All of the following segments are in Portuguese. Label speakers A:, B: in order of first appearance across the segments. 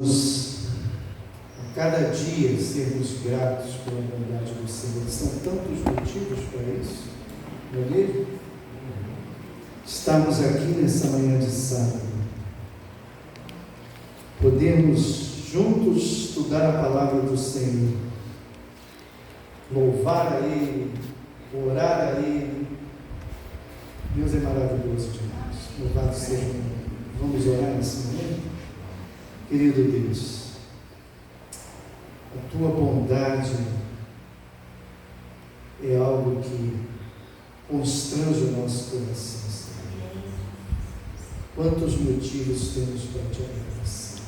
A: A cada dia sermos gratos pela bondade do Senhor. São tantos motivos para isso, não é mesmo? Estamos aqui nessa manhã de sábado. Podemos juntos estudar a palavra do Senhor, louvar a Ele, orar a Ele. Deus é maravilhoso demais. Louvado seja o nome. Vamos orar nesse momento? Querido Deus, a Tua bondade é algo que constrange o nosso coração, Senhor. Quantos motivos temos para Te agradecer.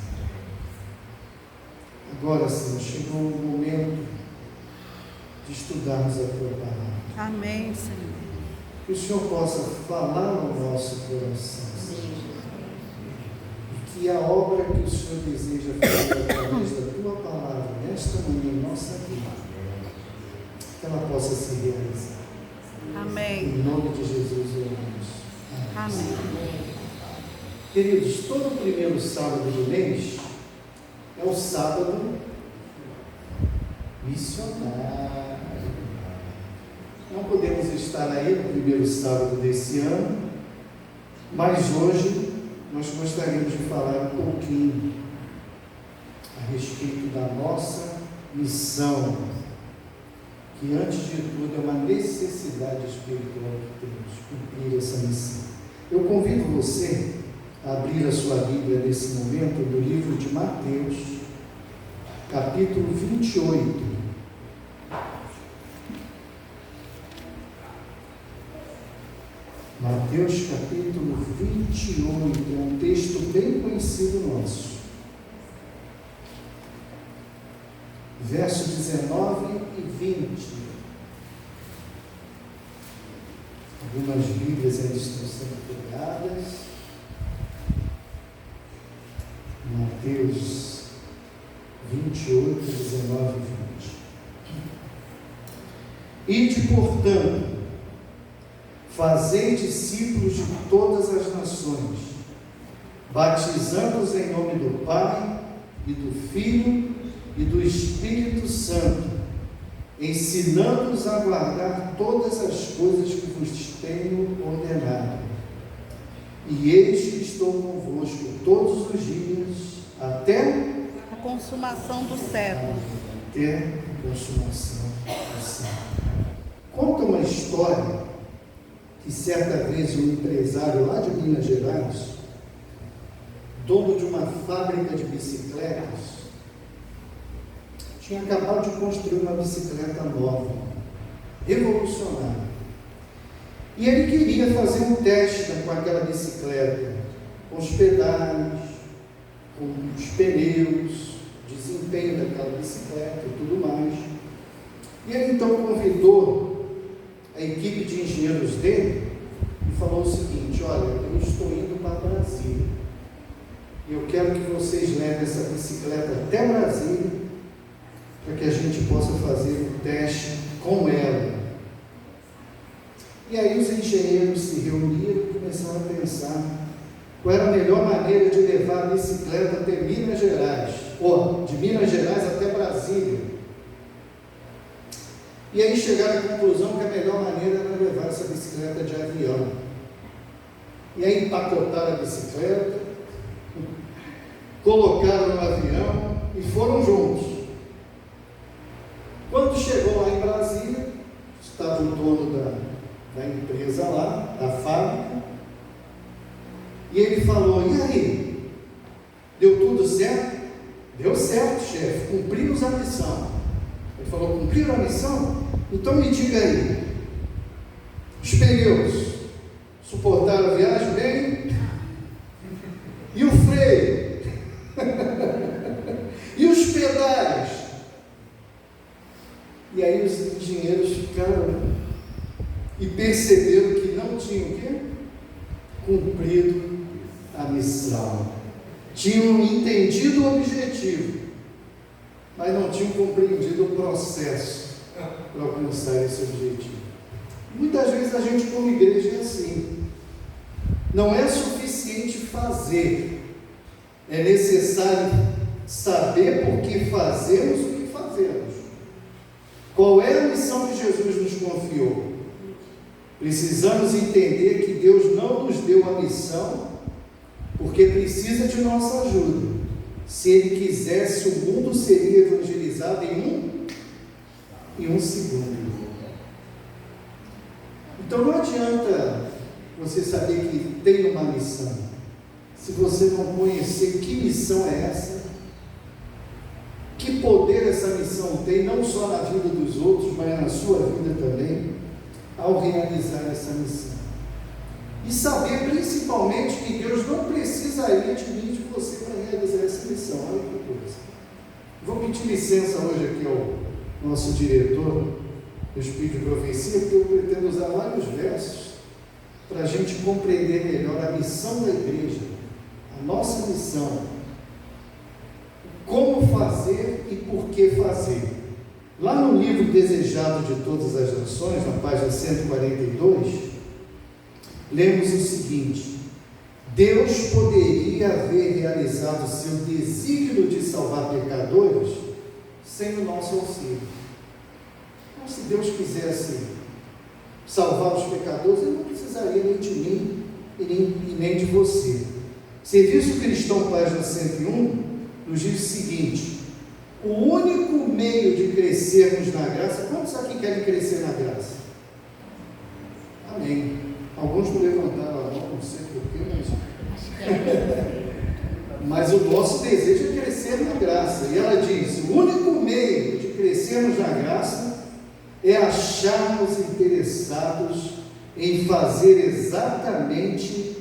A: Agora, Senhor, chegou o momento de estudarmos a Tua palavra.
B: Amém, Senhor.
A: Que o Senhor possa falar ao nosso coração, Senhor. E que a obra que o Senhor deseja fazer através da Tua palavra, nesta manhã, em nossa vida, que ela possa se realizar.
B: Amém.
A: Em nome de Jesus, oramos.
B: Amém.
A: Queridos, todo primeiro sábado do mês é o sábado missionário. Não podemos estar aí no primeiro sábado desse ano, mas hoje nós gostaríamos de falar um pouquinho a respeito da nossa missão, que antes de tudo é uma necessidade espiritual que temos, cumprir essa missão. Eu convido você a abrir a sua Bíblia nesse momento no livro de Mateus, capítulo 28. Mateus capítulo 28, é um texto bem conhecido nosso. Verso 19 e 20. Algumas Bíblias ainda estão sendo pegadas. Mateus 28, 19 e 20. Ide, portanto, fazei discípulos de todas as nações, batizando-os em nome do Pai, e do Filho, e do Espírito Santo, ensinando-os a guardar todas as coisas que vos tenho ordenado. E eis que estou convosco todos os dias, até
B: A consumação do século.
A: Até a consumação do século. Conta uma história que certa vez um empresário lá de Minas Gerais, dono de uma fábrica de bicicletas, tinha acabado de construir uma bicicleta nova, revolucionária. E ele queria fazer um teste com aquela bicicleta, com os pedais, com os pneus, desempenho daquela bicicleta e tudo mais. E ele então convidou a equipe de engenheiros dele e falou o seguinte: olha, eu estou indo para Brasília e eu quero que vocês levem essa bicicleta até Brasília para que a gente possa fazer um teste com ela. E aí os engenheiros se reuniram e começaram a pensar qual era a melhor maneira de levar a bicicleta até Minas Gerais, ou de Minas Gerais até Brasília. E aí chegaram à conclusão que a melhor maneira era levar essa bicicleta de avião. E aí empacotaram a bicicleta, colocaram no avião e foram juntos. Quando chegou lá em Brasília, estava o dono da empresa lá, da fábrica, e ele falou: e aí? Deu tudo certo? Deu certo, chefe, cumprimos a missão. Ele falou: cumpriram a missão? Então me diga aí, os pneus suportaram a viagem bem? E o freio? E os pedais? E aí os engenheiros ficaram e perceberam que não tinham o quê? Cumprido a missão. Tinham entendido o objetivo, mas não tinham compreendido o processo para alcançar esse objetivo. Muitas vezes a gente como igreja é assim. Não é suficiente fazer, é necessário saber por que fazemos o que fazemos. Qual é a missão que Jesus nos confiou? Precisamos entender que Deus não nos deu a missão porque precisa de nossa ajuda. Se Ele quisesse, o mundo seria evangelizado em um segundo. Então não adianta você saber que tem uma missão, se você não conhecer que missão é essa, que poder essa missão tem, não só na vida dos outros, mas na sua vida também, ao realizar essa missão. E saber principalmente que Deus não precisaria de mim e de você para realizar essa missão. Olha que coisa. Vou pedir licença hoje aqui ao nosso diretor do Espírito de Profecia, porque eu pretendo usar vários versos para a gente compreender melhor a missão da igreja, a nossa missão, como fazer e por que fazer. Lá no livro Desejado de Todas as Nações, na página 142, lemos o seguinte: Deus poderia haver realizado seu desígnio de salvar pecadores sem o nosso auxílio. Então, se Deus quisesse salvar os pecadores, Ele não precisaria nem de mim e nem de você. Serviço Cristão, página 101, nos diz o seguinte: o único meio de crescermos na graça. Quantos aqui querem crescer na graça? Amém. Alguns não levantaram a mão, não sei porquê, mas o nosso desejo é crescer na graça. E ela diz: o único meio de crescermos na graça é acharmos interessados em fazer exatamente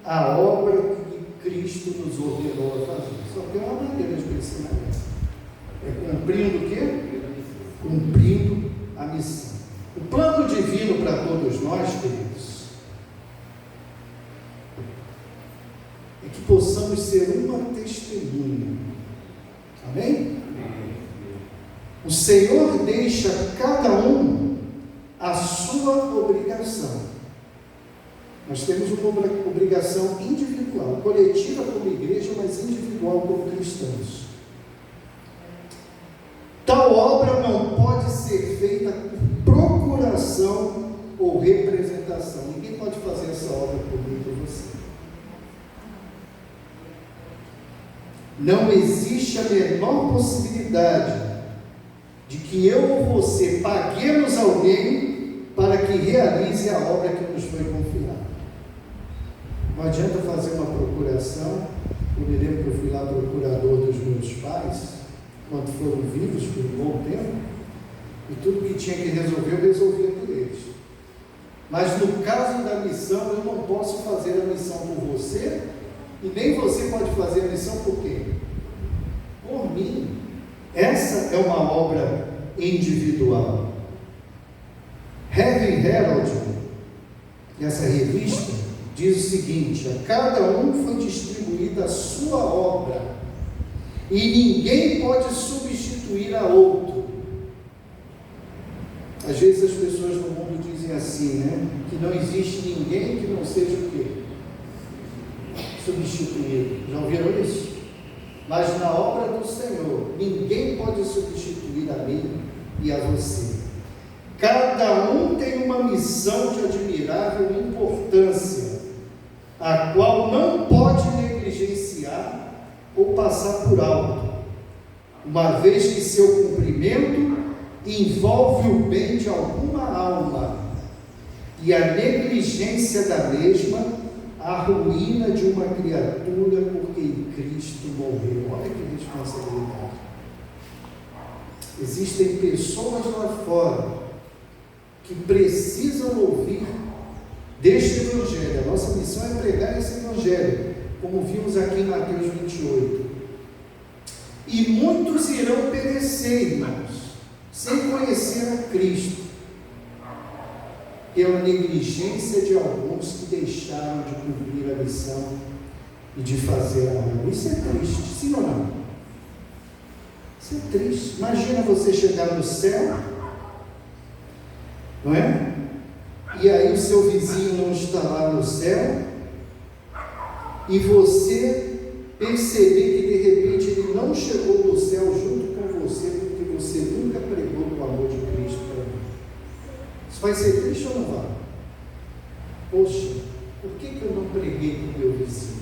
A: a obra que Cristo nos ordenou a fazer. Só tem uma maneira de crescer na graça: é cumprindo o quê? Cumprindo a missão. O plano divino para todos nós, queridos, é que possamos ser uma testemunha. Amém? O Senhor deixa a cada um a sua obrigação. Nós temos uma obrigação individual, coletiva como igreja, mas individual como cristãos. Tal obra não pode ser feita por procuração ou representação. Ninguém pode fazer essa obra por mim e por você. Não existe a menor possibilidade de que eu ou você paguemos alguém para que realize a obra que nos foi confiada. Não adianta fazer uma procuração. Eu me lembro que eu fui lá procurador dos meus pais, quando foram vivos por um bom tempo, e tudo que tinha que resolver, eu resolvia por eles. Mas no caso da missão, eu não posso fazer a missão por você, e nem você pode fazer a missão por quê? Por mim. Essa é uma obra individual. Heaven Herald, essa revista, diz o seguinte: a cada um foi distribuída a sua obra, e ninguém pode substituir a outro. Às vezes as pessoas no mundo dizem assim, né? Que não existe ninguém que não seja o quê? Substituído. Já ouviram isso? Mas na obra do Senhor, ninguém pode substituir a mim e a você. Cada um tem uma missão de admirável importância, a qual não pode negligenciar ou passar por alto, uma vez que seu cumprimento envolve o bem de alguma alma, e a negligência da mesma a ruína de uma criatura por quem Cristo morreu. Olha que responsabilidade. Existem pessoas lá fora que precisam ouvir deste Evangelho. A nossa missão é pregar esse Evangelho, como vimos aqui em Mateus 28. E muitos irão perecer, irmãos, sem conhecer a Cristo, pela negligência de alguns que deixaram de cumprir a missão e de fazer a obra. Isso é triste, sim ou não? Isso é triste. Imagina você chegar no céu, não é? E aí o seu vizinho não está lá no céu, e você perceber que de repente ele não chegou no céu Poxa, por que eu não preguei para o meu vizinho?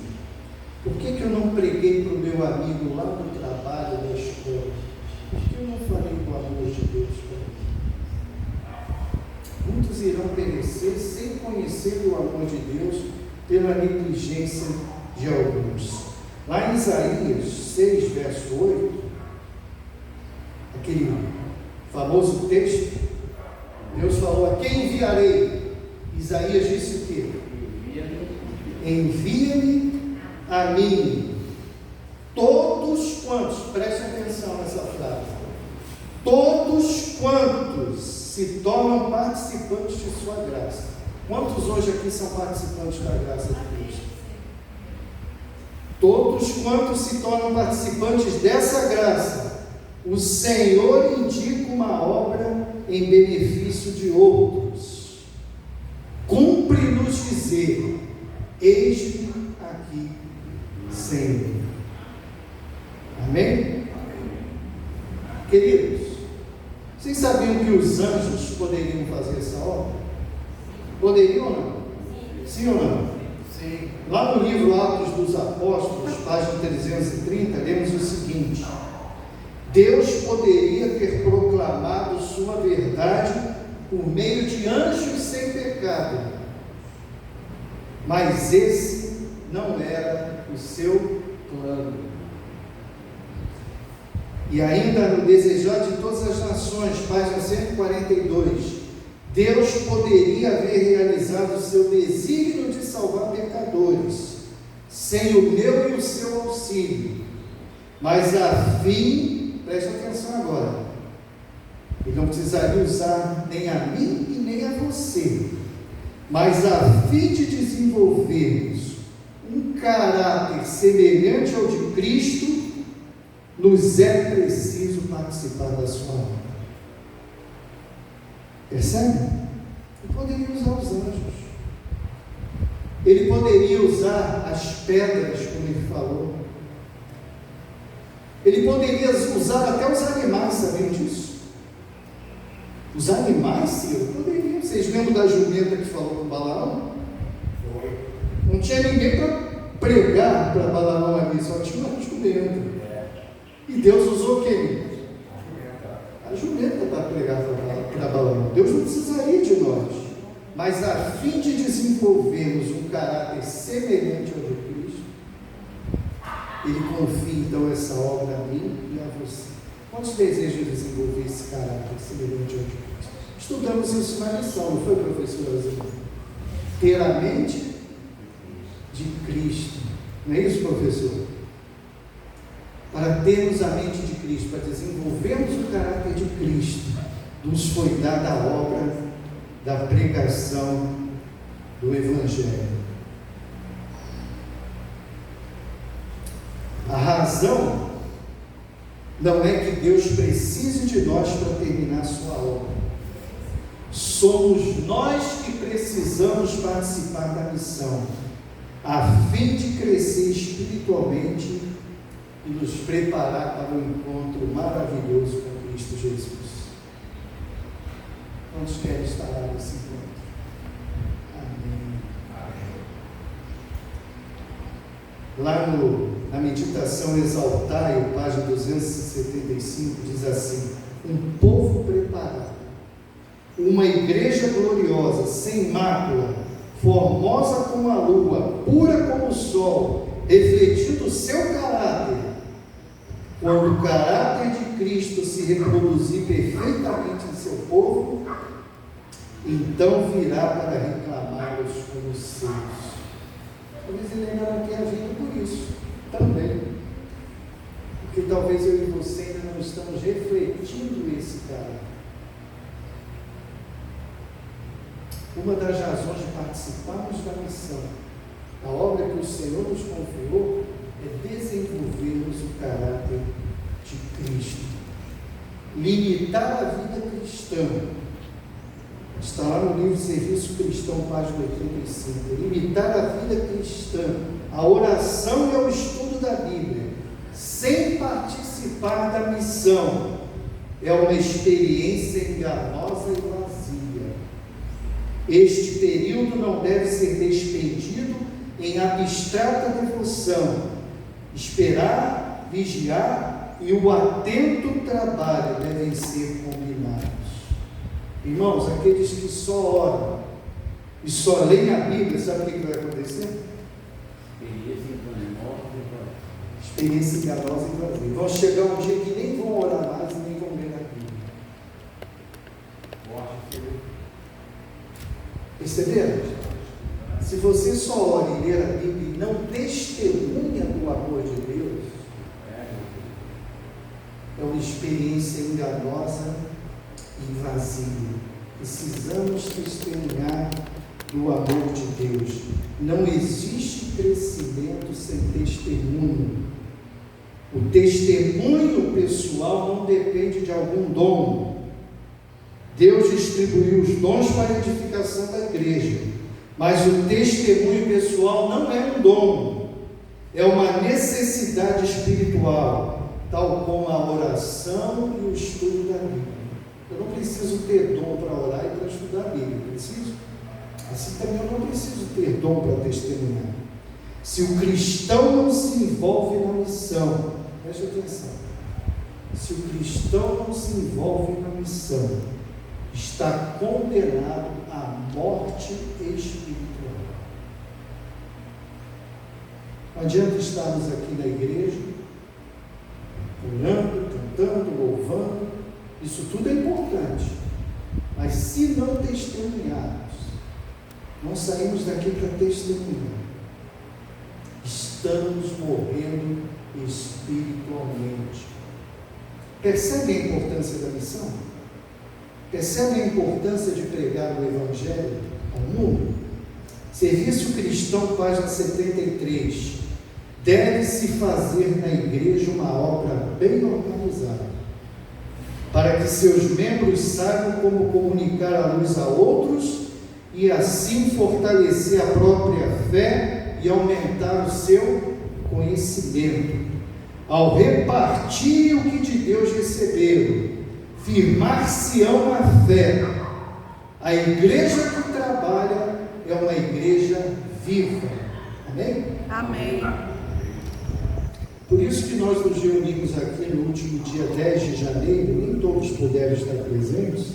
A: Por que eu não preguei para o meu amigo lá do trabalho, da escola? Por que eu não falei do amor de Deus para ele? Muitos irão perecer sem conhecer o amor de Deus pela negligência de alguns. Lá em Isaías 6, verso 8, aquele famoso texto, Deus falou: a quem enviarei? Isaías disse o quê? Envia-me a mim. Todos quantos, preste atenção nessa frase, todos quantos se tornam participantes de sua graça. Quantos hoje aqui são participantes da graça de Cristo? Todos quantos se tornam participantes dessa graça, o Senhor indica uma obra em benefício de outros. Cumpre-nos dizer: eis-me aqui, Senhor. Amém? Queridos, vocês sabiam que os anjos poderiam fazer essa obra? Poderiam ou não? Sim ou não? Sim. Lá no livro Atos dos Apóstolos, página 330, lemos o seguinte: Deus poderia ter proclamado sua verdade por meio de anjos sem pecado, mas esse não era o seu plano. E ainda no Desejar de Todas as Nações, página 142, Deus poderia haver realizado o seu desígnio de salvar pecadores, sem o meu e o seu auxílio, mas a fim, preste atenção agora, ele não precisaria usar nem a mim e nem a você, mas a fim de desenvolvermos um caráter semelhante ao de Cristo, nos é preciso participar da sua obra. Percebe? Ele poderia usar os anjos, ele poderia usar as pedras, como ele falou, ele poderia usar até os animais. Sabiam disso? Os animais, Ciro, poderiam. Vocês lembram da jumenta que falou com Balaão? Não tinha ninguém para pregar para Balaão ali, só tinha uma jumenta. E Deus usou quem? A jumenta para pregar para Balaão. Deus não precisaria de nós, mas a fim de desenvolvermos um caráter semelhante ao de Cristo, ele confia então essa obra a mim e a você. Quantos desejam desenvolver esse caráter semelhante ao de Cristo? Estudamos isso na lição, não foi, professora Zé? Ter a mente de Cristo, não é isso, professor? Para termos a mente de Cristo, para desenvolvermos o caráter de Cristo, nos foi dada a obra da pregação do Evangelho. A razão não é que Deus precise de nós para terminar sua obra. Somos nós que precisamos participar da missão, a fim de crescer espiritualmente e nos preparar para um encontro maravilhoso com Cristo Jesus. Quantos querem estar lá nesse encontro? Amém. Lá na meditação Exaltai, página 275, diz assim: um povo preparado, uma igreja gloriosa, sem mácula, formosa como a lua, pura como o sol, refletindo o seu caráter. Quando o caráter de Cristo se reproduzir perfeitamente em seu povo, então virá para reclamá-los como seus. Talvez ele ainda não tenha vindo por isso também, porque talvez eu e você ainda não estamos refletindo esse caráter. Uma das razões de participarmos da missão, a obra que o Senhor nos confiou, é desenvolvermos o caráter de Cristo. Limitar a vida cristã. Está lá no livro Serviço Cristão, página 85. Limitar a vida cristã, a oração e ao estudo da Bíblia, sem participar da missão, é uma experiência enganosa e vazia. Este período não deve ser despedido em abstrata devoção. Esperar, vigiar e o atento trabalho devem ser combinados. Irmãos, aqueles que só oram e só leem a Bíblia, sabe o que vai acontecer? Experiência enganosa e vazia. Vão chegar um dia que nem vão orar mais e nem vão ler a Bíblia. Perceberam? Se você só ora e ler a Bíblia e não testemunha do amor de Deus, é uma experiência enganosa e vazia. Precisamos testemunhar do amor de Deus. Não existe crescimento sem testemunho. O testemunho pessoal não depende de algum dom. Deus distribuiu os dons para a edificação da igreja, mas o testemunho pessoal não é um dom, é uma necessidade espiritual, tal como a oração e o estudo da Bíblia. Eu não preciso ter dom para orar e para estudar a Bíblia, preciso? Assim também eu não preciso ter dom para testemunhar. Se o cristão não se envolve na missão, preste atenção, se o cristão não se envolve na missão, está condenado à morte espiritual. Não adianta estarmos aqui na igreja, orando, cantando, louvando, isso tudo é importante, mas se não testemunharmos, não saímos daqui para testemunhar, estamos morrendo espiritualmente. Percebe a importância da missão? Percebe a importância de pregar o Evangelho ao mundo? Serviço cristão, página 73. Deve-se fazer na igreja uma obra bem organizada, para que seus membros saibam como comunicar a luz a outros e assim fortalecer a própria fé e aumentar o seu conhecimento. Ao repartir o que de Deus receberam, firmar-se-ão na fé. A igreja que trabalha é uma igreja viva. Amém?
B: Amém.
A: Por isso que nós nos reunimos aqui no último dia 10 de janeiro, nem todos puderam estar presentes,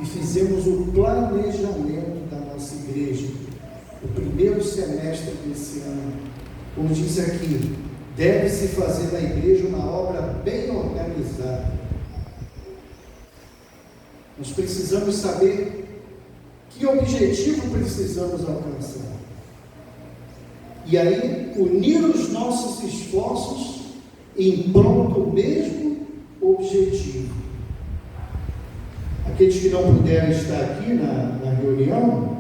A: e fizemos o planejamento da nossa igreja, o primeiro semestre desse ano. Como diz aqui, deve-se fazer na igreja uma obra bem organizada. Nós precisamos saber que objetivo precisamos alcançar. E aí, unir os nossos esforços em prol do mesmo objetivo. Aqueles que não puderam estar aqui na reunião,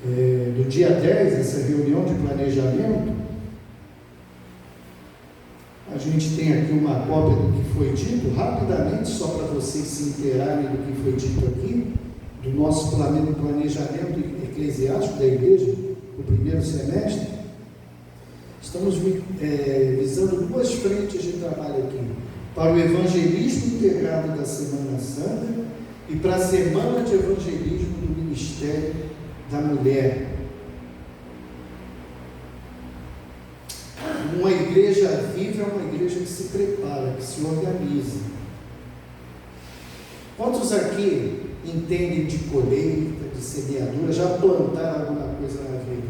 A: do dia 10, essa reunião de planejamento, a gente tem aqui uma cópia do que foi dito, rapidamente, só para vocês se inteirarem do que foi dito aqui, do nosso planejamento eclesiástico da igreja, no primeiro semestre. Estamos visando duas frentes de trabalho aqui, para o evangelismo integrado da Semana Santa e para a semana de evangelismo do Ministério da Mulher. Uma igreja viva é uma igreja que se prepara, que se organiza. Quantos aqui entendem de colheita, de semeadura, já plantaram alguma coisa na vida?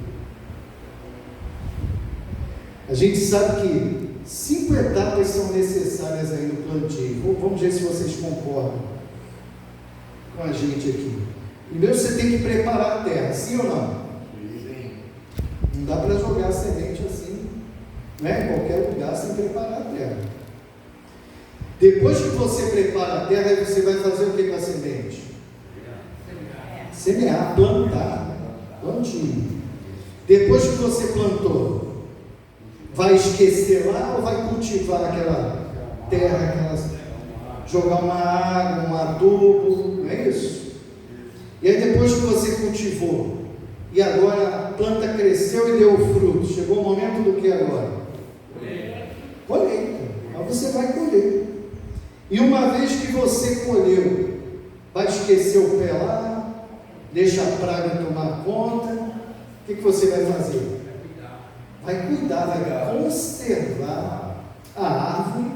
A: A gente sabe que 5 etapas são necessárias aí no plantio. Vamos ver se vocês concordam com a gente aqui. Primeiro você tem que preparar a terra, sim ou não? Sim. Não dá para jogar a semente assim, né? Em qualquer lugar, sem preparar a terra. Depois que você prepara a terra, aí você vai fazer o que com a semente? Semear, plantar, plantio. Depois que você plantou, vai esquecer lá ou vai cultivar aquela terra, jogar uma água, um adubo, não é isso? E aí depois que você cultivou, e agora a planta cresceu e deu fruto, chegou o momento do que agora? Colheita. Mas você vai colher. E uma vez que você colheu, Vai esquecer o pé lá, deixa a praga tomar conta. O que você vai fazer? Vai cuidar, vai conservar a árvore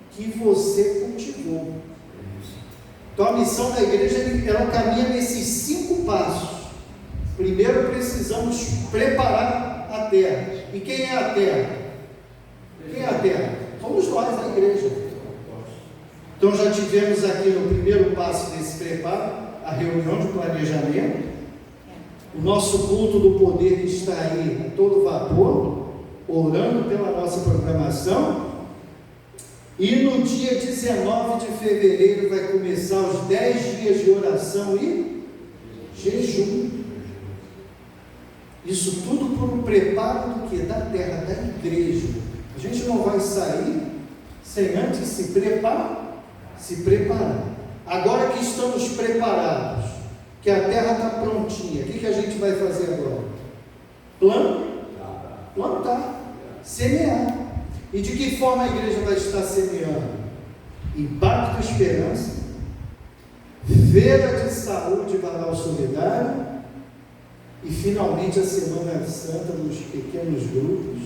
A: que você cultivou. Então a missão da igreja, ela caminha nesses 5 passos. Primeiro precisamos preparar a terra. E quem é a terra? Quem é a terra? Somos nós, a igreja. Então já tivemos aqui no primeiro passo desse preparo, a reunião de planejamento, o nosso culto do poder que está aí a todo vapor, orando pela nossa programação. E no dia 19 de fevereiro vai começar os 10 dias de oração e jejum. Isso tudo por um preparo do que? Da terra, da igreja. A gente não vai sair sem antes se preparar. Agora que estamos preparados, que a terra está prontinha, o que a gente vai fazer agora? Plantar, semear. E de que forma a igreja vai estar semeando? Impacto Esperança, Feira de Saúde Varal Solidário e finalmente a Semana Santa nos pequenos grupos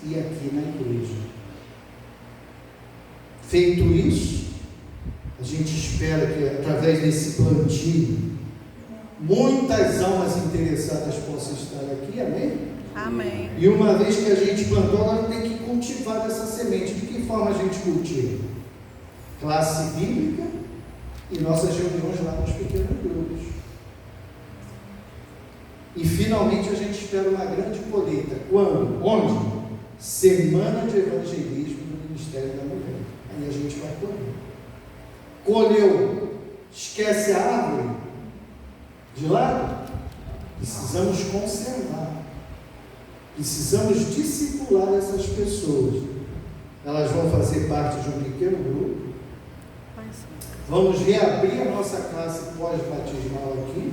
A: e aqui na igreja. Feito isso, a gente espera que através desse plantio muitas almas interessadas possam estar aqui, amém?
B: Amém.
A: E uma vez que a gente plantou, ela tem que cultivar essa semente. De que forma a gente cultiva? Classe bíblica e nossas reuniões lá nos pequenos grupos. E finalmente a gente espera uma grande colheita. Quando? Onde? Semana de evangelismo do Ministério da Mulher. Aí a gente vai colher. Colheu, esquece a árvore de lado? Precisamos conservar. Precisamos discipular essas pessoas. Elas vão fazer parte de um pequeno grupo. Vamos reabrir a nossa classe pós-batismal aqui,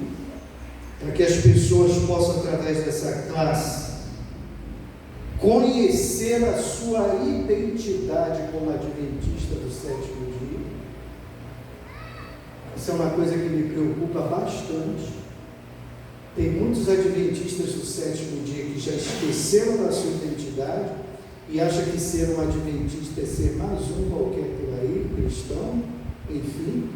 A: para que as pessoas possam, através dessa classe, conhecer a sua identidade como adventista do 7º dia. Essa é uma coisa que me preocupa bastante. Tem muitos adventistas do 7º dia que já esqueceram da sua identidade e acham que ser um adventista é ser mais um qualquer por aí, cristão, enfim,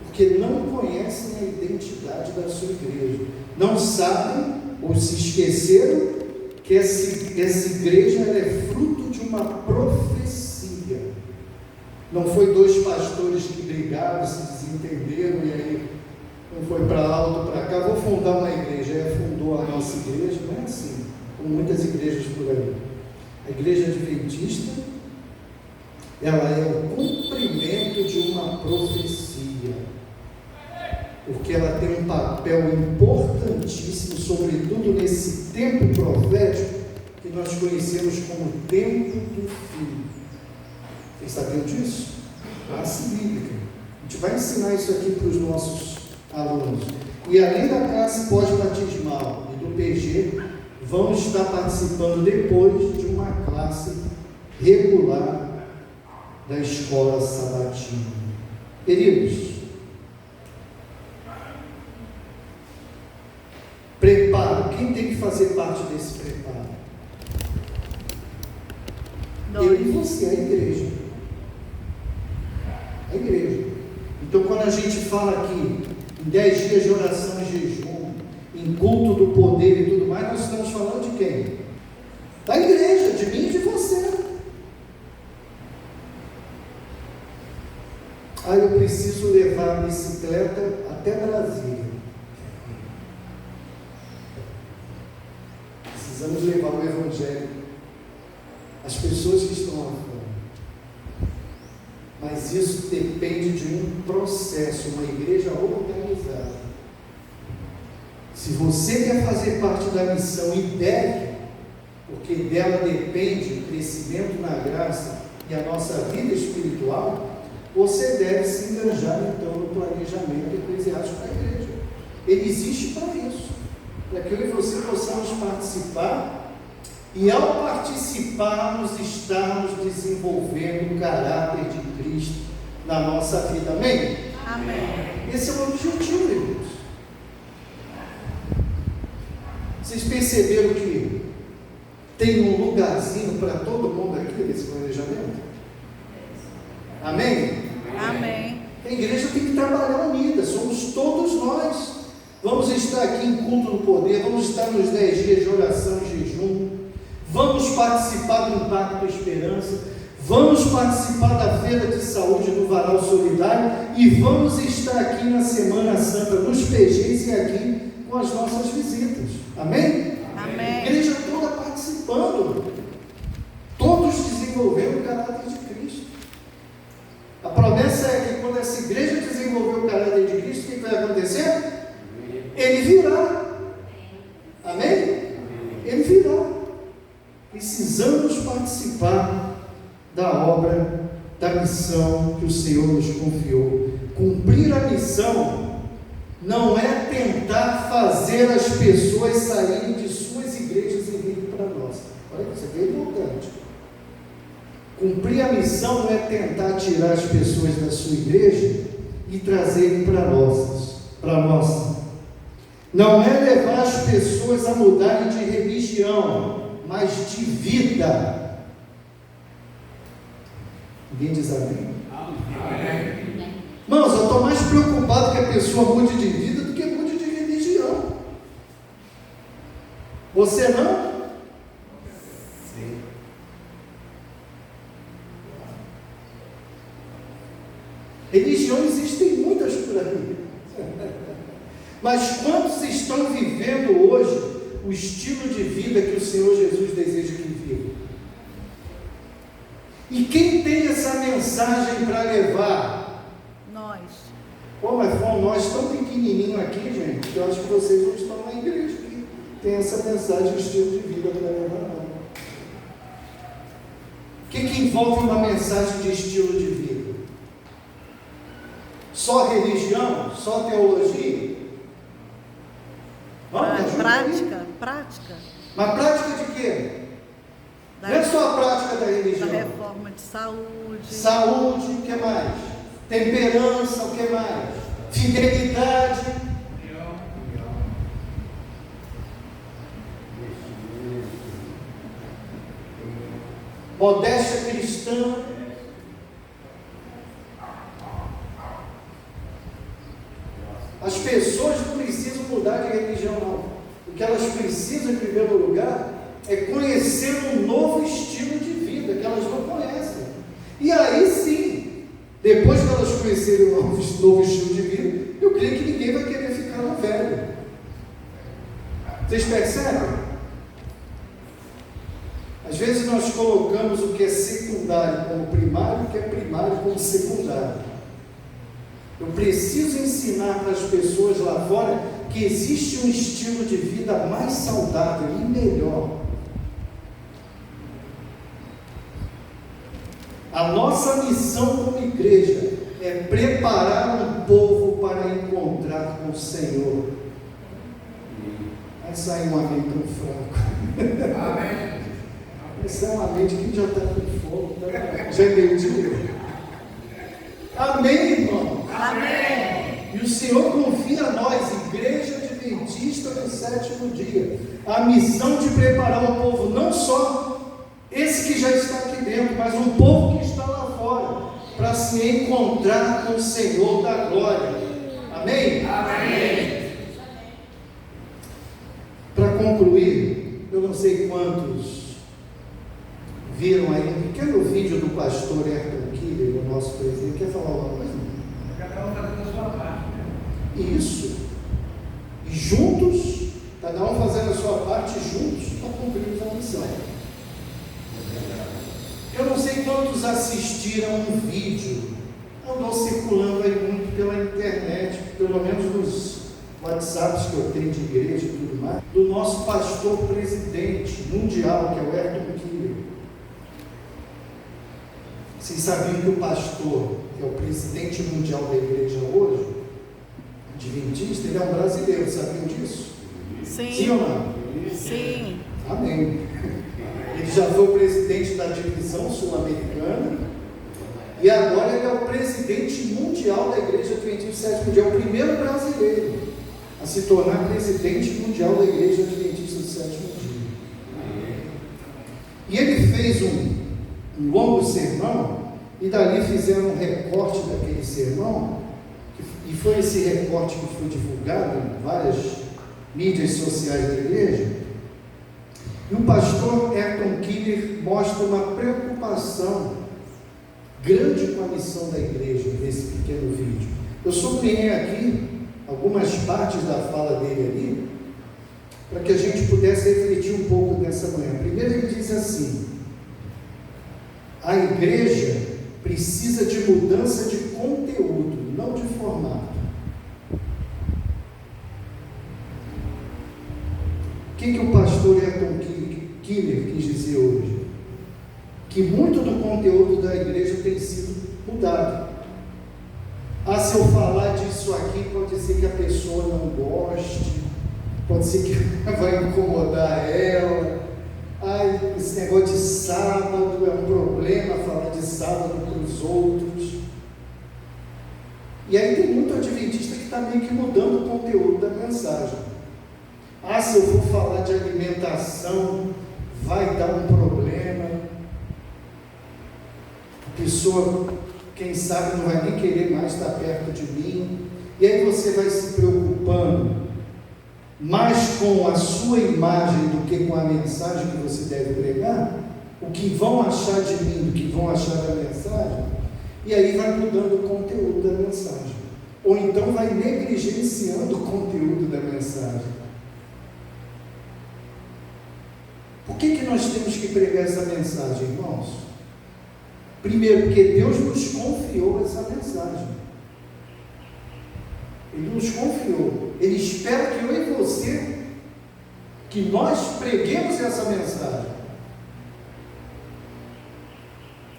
A: porque não conhecem a identidade da sua igreja, não sabem ou se esqueceram que essa igreja ela é fruto de uma profecia. Não foi 2 pastores que brigaram, se desentenderam e aí um foi para lá, outro para cá, vou fundar uma igreja, aí fundou a nossa igreja. Não é assim, como muitas igrejas por aí. A igreja adventista, ela é o cumprimento de uma profecia, porque ela tem um papel importantíssimo, sobretudo nesse tempo profético, que nós conhecemos como tempo do fim. Vocês sabiam disso? Classe bíblica. A gente vai ensinar isso aqui para os nossos alunos. E além da classe pós-batismal e do PG, vão estar participando depois de uma classe regular da escola sabatina. Queridos, preparo. Quem tem que fazer parte desse preparo? Eu e você, a igreja. A igreja. Então, quando a gente fala aqui em 10 dias de oração e jejum, em culto do poder e tudo mais, nós estamos falando de quem? Da igreja, de mim e de você. Eu preciso levar a bicicleta até Brasília. Precisamos levar o evangelho às pessoas que estão lá fora. Mas isso depende de um processo, uma igreja organizada. Se você quer fazer parte da missão e deve, porque dela depende o crescimento na graça e a nossa vida espiritual, você deve se engajar então no planejamento eclesiástico da igreja. Ele existe para isso, para que eu e você possamos participar e, ao participarmos, estarmos desenvolvendo o caráter de Cristo na nossa vida. Amém?
B: Amém.
A: Esse é o objetivo, irmãos. Vocês perceberam que tem um lugarzinho para todo mundo aqui nesse planejamento? Amém?
B: Amém.
A: A igreja tem que trabalhar unida, somos todos nós. Vamos estar aqui em culto do poder, vamos estar nos 10 dias de oração e jejum, vamos participar do Impacto Esperança, vamos participar da Feira de Saúde do Varal Solidário e vamos estar aqui na Semana Santa, nos PGs e aqui com as nossas visitas. Amém?
B: Amém.
A: A igreja toda participando, todos desenvolvendo o caráter de Cristo. A promessa é que quando essa igreja desenvolver o caráter de Cristo, o que vai acontecer? Ele virá. Amém? Ele virá. Precisamos participar da obra, da missão que o Senhor nos confiou. Cumprir a missão não é tentar fazer as pessoas saírem de suas igrejas e virem para nós. Olha, isso aqui é importante. Cumprir a missão não é tentar tirar as pessoas da sua igreja e trazerem para nossa. Não é levar as pessoas a mudarem de religião, mas de vida. Ninguém diz amém? Amém. Irmãos, eu estou mais preocupado que a pessoa mude de vida do que mude de religião. Você não? Sim. Religiões existem muitas por aí. Mas quantos estão vivendo hoje o estilo de vida que o Senhor Jesus deseja que viva? E quem tem essa mensagem para levar?
B: Nós.
A: Pô, mas fomos nós tão pequenininho aqui, gente, que eu acho que vocês não estão na igreja que tem essa mensagem, estilo de vida para levar, não. O que envolve uma mensagem de estilo de vida? Só religião? Só teologia?
B: Prática.
A: Mas prática de quê? Não é só a prática da religião.
B: Da reforma de saúde.
A: Saúde, o que mais? Temperança, o que mais? Fidelidade. Modéstia cristã. As pessoas não precisam mudar de religião, não. O que elas precisam, em primeiro lugar, é conhecer um novo estilo de vida que elas não conhecem. E aí sim, depois que elas conhecerem um novo estilo de vida, eu creio que ninguém vai querer ficar no velho. Vocês percebem? Às vezes nós colocamos o que é secundário como primário e o que é primário como secundário. Eu preciso ensinar para as pessoas lá fora que existe um estilo de vida mais saudável e melhor. A nossa missão como igreja é preparar um povo para encontrar com o Senhor. Vai sair um amém tão fraco. Amém. Esse é um amém de quem já está com fogo. Já é meio-dia. Amém, irmão. Amém. E o Senhor confia a nós, Igreja Adventista do Sétimo Dia, a missão de preparar o povo, não só esse que já está aqui dentro, mas um povo que está lá fora, para se encontrar com o Senhor da glória. Amém? Amém. Para concluir, eu não sei quantos viram aí um pequeno vídeo do pastor Ayrton Killer, o nosso presidente. Quer falar alguma coisa?
C: Cada um fazendo a sua parte.
A: Isso. E juntos, cada um fazendo a sua parte, juntos, para cumprirmos a missão. Eu não sei quantos assistiram um vídeo, andou circulando aí muito pela internet, pelo menos nos WhatsApps que eu tenho de igreja e tudo mais, do nosso pastor presidente mundial, que é o Ayrton Killer. Vocês sabiam que o pastor, que é o presidente mundial da igreja hoje, adventista, ele é um brasileiro, sabiam disso?
B: Sim.
A: Sim ou não?
B: Sim.
A: Amém. Ele já foi o presidente da divisão sul-americana, E agora ele é o presidente mundial da Igreja Adventista do Sétimo Dia, é o primeiro brasileiro a se tornar presidente mundial da Igreja Adventista do Sétimo Dia. E ele fez um longo sermão, e dali fizeram um recorte daquele sermão, e foi esse recorte que foi divulgado em várias mídias sociais da igreja. E o pastor Ayrton Keeler mostra uma preocupação grande com a missão da igreja nesse pequeno vídeo. Eu sublinhei aqui algumas partes da fala dele ali, para que a gente pudesse refletir um pouco nessa manhã. Primeiro ele diz assim: a igreja precisa de mudança de conteúdo, não de formato. O que o pastor Ayrton Keeler quis dizer hoje? Que muito do conteúdo da igreja tem sido mudado. Se eu falar disso aqui, pode ser que a pessoa não goste, pode ser que vai incomodar ela. Esse negócio de sábado é um problema, falar de sábado para os outros. E aí tem muito adventista que está meio que mudando o conteúdo da mensagem. Se eu for falar de alimentação, vai dar um problema. A pessoa, quem sabe, não vai nem querer mais estar perto de mim. E aí você vai se preocupando mais com a sua imagem do que com a mensagem que você deve pregar. O que vão achar de mim, do que vão achar da mensagem. E aí vai mudando o conteúdo da mensagem. Ou então vai negligenciando o conteúdo da mensagem. Por que nós temos que pregar essa mensagem, irmãos? Primeiro, porque Deus nos confiou essa mensagem. Ele nos confiou. Ele espera que eu e você, que nós preguemos essa mensagem.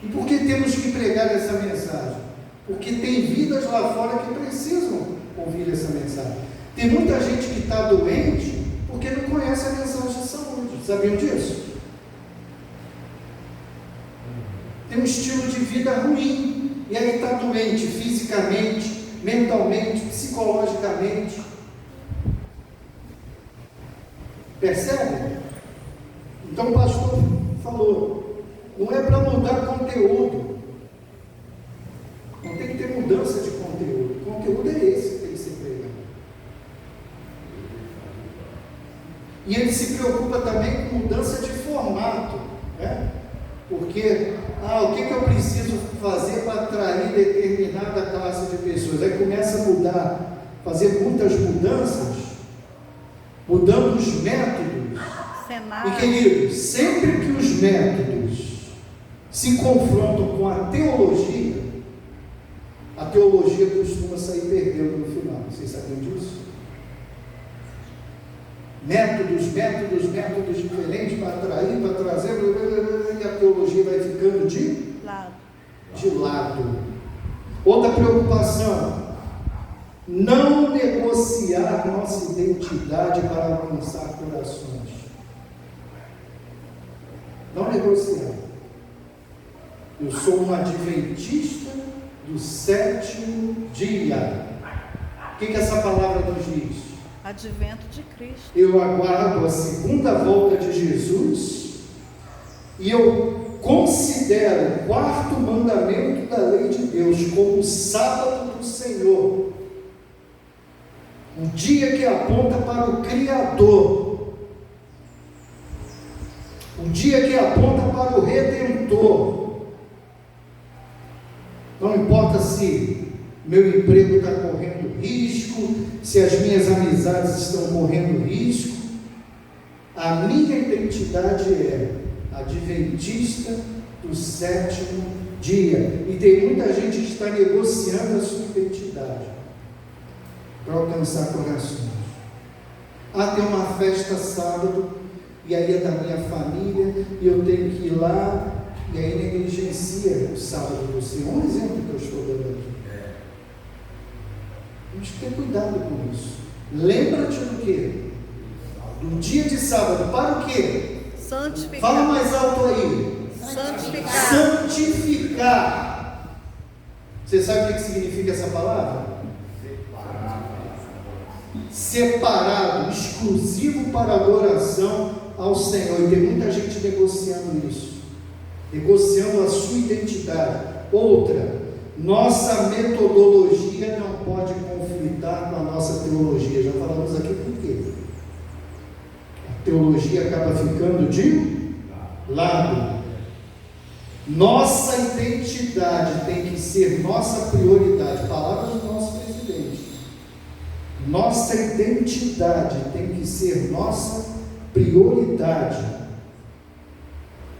A: E por que temos que pregar essa mensagem? Porque tem vidas lá fora que precisam ouvir essa mensagem. Tem muita gente que está doente porque não conhece a mensagem de saúde. Sabiam disso? Tem um estilo de vida ruim, e aí está doente fisicamente, mentalmente, psicologicamente. Percebe? Então o pastor falou, não é para mudar conteúdo, não tem que ter mudança de conteúdo. O conteúdo é esse que tem que ser pregado. E ele se preocupa também com mudança de formato, né? Porque, o que eu preciso fazer para atrair determinada classe de pessoas? Aí começa a mudar, fazer muitas mudanças, mudando os métodos.
B: Cenário.
A: E queridos, sempre que os métodos se confrontam com a teologia costuma sair perdendo no final. Vocês sabiam disso? Métodos diferentes para atrair, para trazer, e a teologia vai ficando de lado. Outra preocupação: não negociar nossa identidade para alcançar corações. Não negociar. Eu sou um adventista do sétimo dia. O que essa palavra nos diz?
B: Advento de Cristo.
A: Eu aguardo a segunda volta de Jesus e eu considero o quarto mandamento da lei de Deus como o sábado do Senhor, um dia que aponta para o Criador, um dia que aponta para o Redentor. Não importa se meu emprego está correndo risco, se as minhas amizades estão correndo risco, a minha identidade é adventista do sétimo dia. E tem muita gente que está negociando a sua identidade para alcançar corações. Tem uma festa sábado, e aí é da minha família, e eu tenho que ir lá, e aí negligencia o sábado do Senhor. Um exemplo que eu estou dando aqui. Temos que ter cuidado com isso. Lembra-te do quê? Do dia de sábado. Para o quê?
B: Santificar.
A: Fala mais alto aí.
B: Santificar.
A: Santificar. Você sabe o que significa essa palavra? Separado, exclusivo para adoração ao Senhor. E tem muita gente negociando isso, negociando a sua identidade. Outra, nossa metodologia não pode conflitar com a nossa teologia. Já falamos aqui por quê? A teologia acaba ficando de lado. Nossa identidade tem que ser nossa prioridade. Palavras do nosso presidente. Nossa identidade tem que ser nossa prioridade.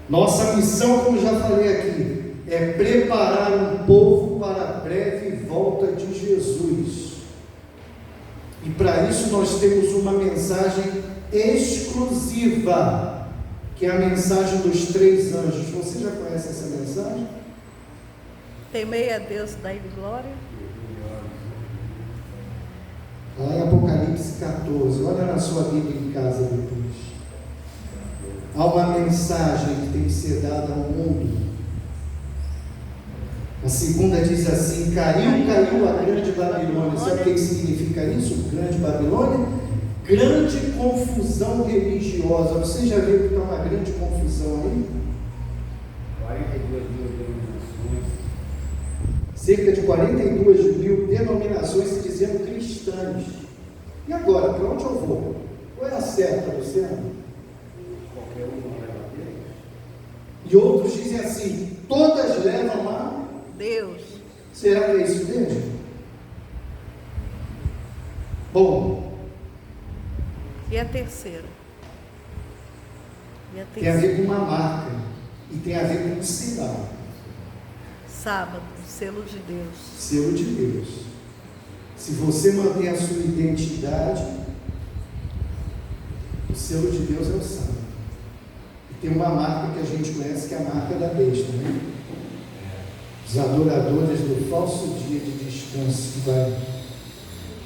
A: Nossa missão, como já falei aqui, é preparar um povo para a breve volta de Jesus. E para isso nós temos uma mensagem exclusiva, que é a mensagem dos 3 anjos. Você já conhece essa mensagem?
B: Temei a Deus, dai-lhe glória.
A: Lá em Apocalipse 14, olha na sua Bíblia em casa depois. Há uma mensagem que tem que ser dada ao mundo. A segunda diz assim: caiu a grande Babilônia. Sabe o que significa isso? Grande Babilônia? Grande confusão religiosa. Você já viu que está uma grande confusão aí?
D: 42 mil denominações.
A: Cerca de 42 mil denominações se dizendo cristãs. E agora, para onde eu vou? Qual é a certa, Luciano?
D: Qualquer uma leva a Deus.
A: E outros dizem assim: todas levam a
B: Deus.
A: Será que é isso mesmo? Bom,
B: E a terceira? E a
A: tem a
B: terceira?
A: ver com uma marca e tem a ver com um sinal.
B: Sábado, selo de Deus.
A: Selo de Deus. Se você mantém a sua identidade, o selo de Deus é o sábado. E tem uma marca que a gente conhece, que é a marca da besta, né? Os adoradores do falso dia de descanso, que vai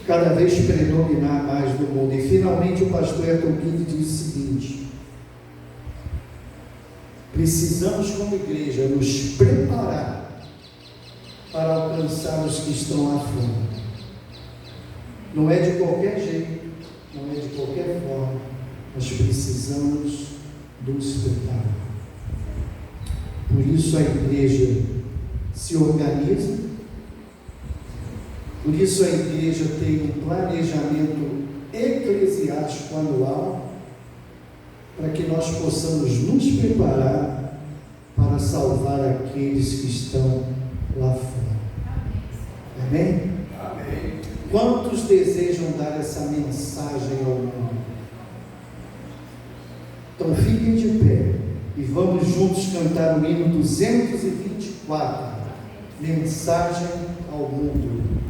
A: cada vez predominar mais do mundo. E finalmente o pastor Ayrton Guide diz o seguinte: precisamos como igreja nos preparar para alcançar os que estão lá fora. Não é de qualquer jeito, não é de qualquer forma, nós precisamos nos preparar. Por isso a igreja se organiza, por isso a igreja tem um planejamento eclesiástico anual, para que nós possamos nos preparar para salvar aqueles que estão lá fora. Amém?
D: Amém.
A: Quantos desejam dar essa mensagem ao mundo? Então fiquem de pé e vamos juntos cantar o hino 224, Mensagem ao Mundo.